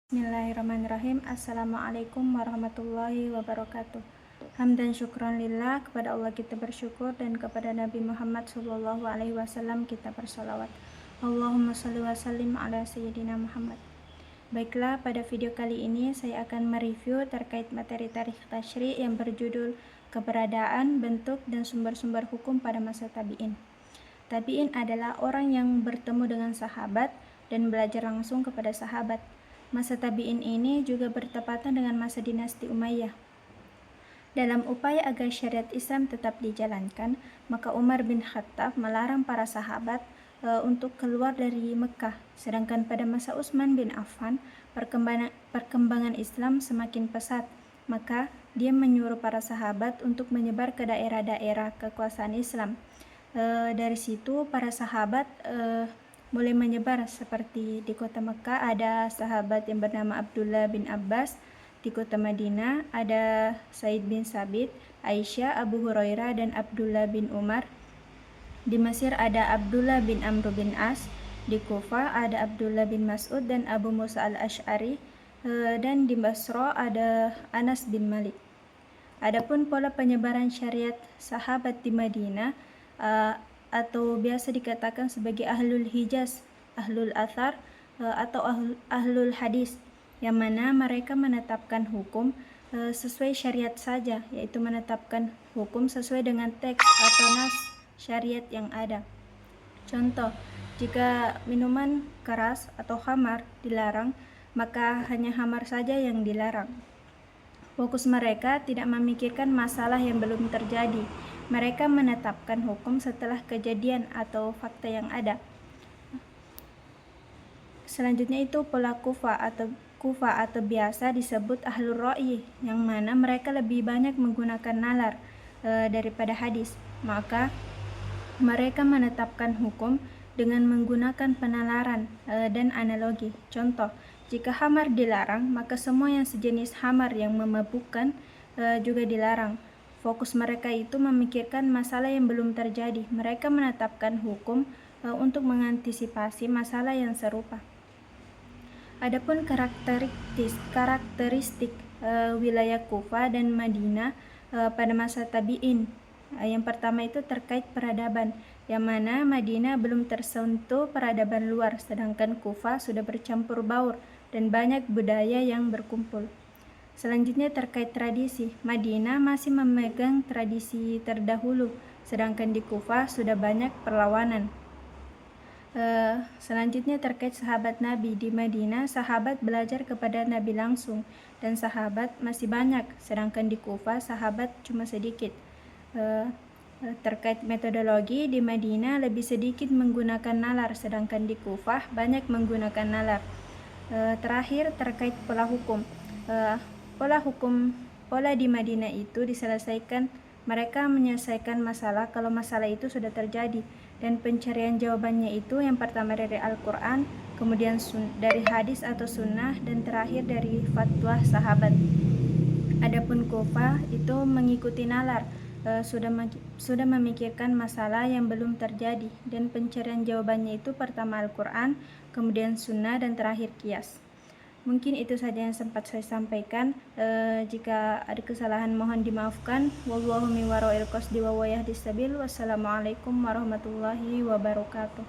Bismillahirrahmanirrahim. Assalamualaikum warahmatullahi wabarakatuh. Hamdan syukran lillah, kepada Allah kita bersyukur, dan kepada Nabi Muhammad SAW kita bersalawat. Allahumma sholli wa sallim ala sayyidina Muhammad. Baiklah, pada video kali ini saya akan mereview terkait materi tarikh tasyri' yang berjudul keberadaan, bentuk, dan sumber-sumber hukum pada masa tabi'in. Tabi'in adalah orang yang bertemu dengan sahabat dan belajar langsung kepada sahabat. Masa tabi'in ini juga bertepatan dengan masa dinasti Umayyah. Dalam upaya agar syariat Islam tetap dijalankan, maka Umar bin Khattab melarang para sahabat untuk keluar dari Mekah. Sedangkan pada masa Utsman bin Affan, perkembangan Islam semakin pesat. Maka dia menyuruh para sahabat untuk menyebar ke daerah-daerah kekuasaan Islam. Dari situ para sahabat mulai menyebar, seperti di kota Mekah ada sahabat yang bernama Abdullah bin Abbas, di kota Madinah ada Said bin Sabit, Aisyah, Abu Hurairah, dan Abdullah bin Umar. Di Mesir ada Abdullah bin Amr bin As, di Kufah ada Abdullah bin Mas'ud dan Abu Musa al-Ash'ari, dan di Basra ada Anas bin Malik. Adapun pola penyebaran syariat sahabat di Madinah atau biasa dikatakan sebagai Ahlul Hijaz, Ahlul Athar, atau Ahlul Hadis, yang mana mereka menetapkan hukum sesuai syariat saja, yaitu menetapkan hukum sesuai dengan teks atau nas syariat yang ada. Contoh, jika minuman keras atau khamar dilarang, maka hanya khamar saja yang dilarang. Fokus mereka tidak memikirkan masalah yang belum terjadi. Mereka menetapkan hukum setelah kejadian atau fakta yang ada. Selanjutnya itu pola Kufah atau biasa disebut Ahlur Ra'yi, yang mana mereka lebih banyak menggunakan nalar daripada hadis. Maka mereka menetapkan hukum dengan menggunakan penalaran dan analogi. Contoh, jika khamar dilarang, maka semua yang sejenis khamar yang memabukkan juga dilarang. Fokus mereka itu memikirkan masalah yang belum terjadi. Mereka menetapkan hukum untuk mengantisipasi masalah yang serupa. Adapun karakteristik wilayah Kufah dan Madinah pada masa tabi'in. Yang pertama itu terkait peradaban, yang mana Madinah belum tersentuh peradaban luar, sedangkan Kufah sudah bercampur baur dan banyak budaya yang berkumpul. Selanjutnya terkait tradisi, Madinah masih memegang tradisi terdahulu, sedangkan di Kufah sudah banyak perlawanan. Selanjutnya terkait sahabat Nabi, di Madinah sahabat belajar kepada Nabi langsung dan sahabat masih banyak, sedangkan di Kufah sahabat cuma sedikit. Terkait metodologi, di Madinah lebih sedikit menggunakan nalar, sedangkan di Kufah banyak menggunakan nalar. Terakhir terkait pola hukum. Pola di Madinah itu diselesaikan, mereka menyelesaikan masalah kalau masalah itu sudah terjadi, dan pencarian jawabannya itu yang pertama dari Al-Quran, kemudian dari hadis atau sunnah, dan terakhir dari fatwa sahabat. Adapun Kufah itu mengikuti nalar, sudah memikirkan masalah yang belum terjadi, dan pencarian jawabannya itu pertama Al-Quran, kemudian sunnah, dan terakhir qiyas. Mungkin itu saja yang sempat saya sampaikan. Jika ada kesalahan mohon dimaafkan. Wallahu min wara'il qasdi wa yahdis sabil. Wassalamualaikum warahmatullahi wabarakatuh.